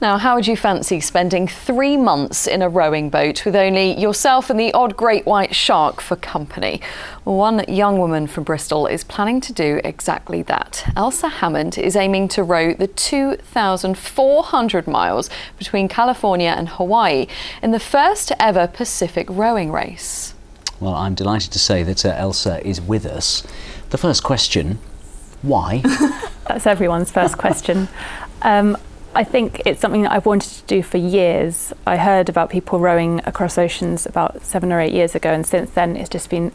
Now, how would you fancy spending 3 months in a rowing boat with only yourself and the odd great white shark for company? Well, one young woman from Bristol is planning to do exactly that. Elsa Hammond is aiming to row the 2,400 miles between California and Hawaii in the first ever Pacific rowing race. Well, I'm delighted to say that Elsa is with us. The first question, why? That's everyone's first question. I think it's something that I've wanted to do for years. I heard about people rowing across oceans about 7 or 8 years ago, and since then it's just been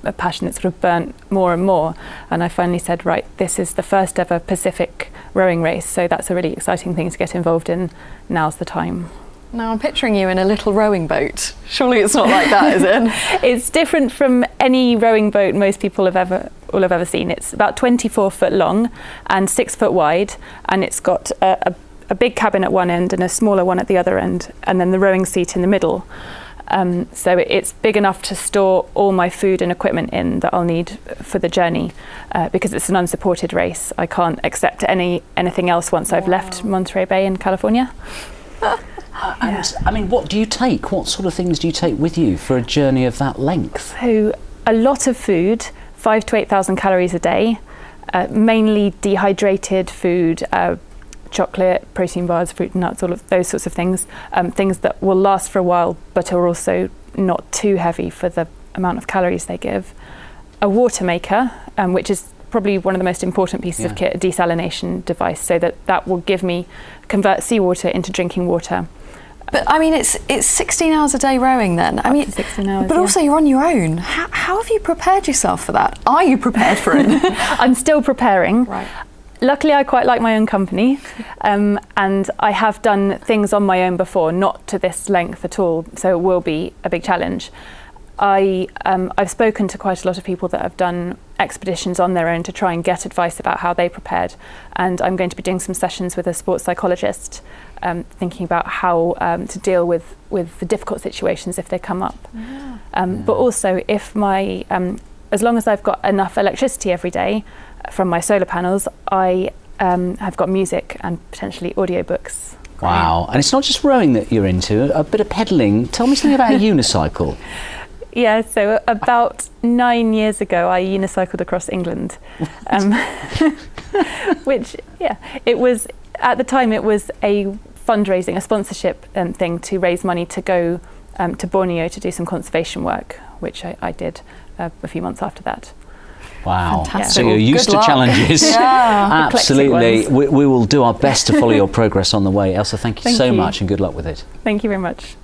a passion that's sort of burnt more and more. And I finally said, right, this is the first ever Pacific rowing race, so that's a really exciting thing to get involved in. Now's the time. Now, I'm picturing you in a little rowing boat. Surely it's not like that, is it? It's different from any rowing boat most people will have ever seen. It's about 24 foot long and 6 foot wide, and it's got a big cabin at one end and a smaller one at the other end, and then the rowing seat in the middle. So it's big enough to store all my food and equipment in that I'll need for the journey. Because it's an unsupported race, I can't accept anything else once I've left Monterey Bay in California. And I mean, what do you take? What sort of things do you take with you for a journey of that length? So a lot of food, 5,000 to 8,000 calories a day, mainly dehydrated food, chocolate, protein bars, fruit and nuts, all of those sorts of things, things that will last for a while but are also not too heavy for the amount of calories they give. A water maker, which is probably one of the most important pieces of kit, a desalination device, so that will convert seawater into drinking water. But I mean, it's 16 hours a day rowing then. I mean, 16 hours, but also you're on your own. How have you prepared yourself for that? Are you prepared for it? I'm still preparing. Right. Luckily, I quite like my own company, and I have done things on my own before, not to this length at all, so it will be a big challenge. I've spoken to quite a lot of people that have done expeditions on their own to try and get advice about how they prepared, and I'm going to be doing some sessions with a sports psychologist, thinking about how to deal with the difficult situations if they come up. But also, if as long as I've got enough electricity every day from my solar panels, I have got music and potentially audiobooks. Wow, and it's not just rowing that you're into, a bit of pedalling. Tell me something about a unicycle. Yeah, so about 9 years ago, I unicycled across England, which, it was, at the time, it was a fundraising, a sponsorship thing to raise money to go to Borneo to do some conservation work, which I did a few months after that. Wow. Fantastic. So you're used to challenges. Yeah. Absolutely. We will do our best to follow your progress on the way. Elsa, thank you so much and good luck with it. Thank you very much.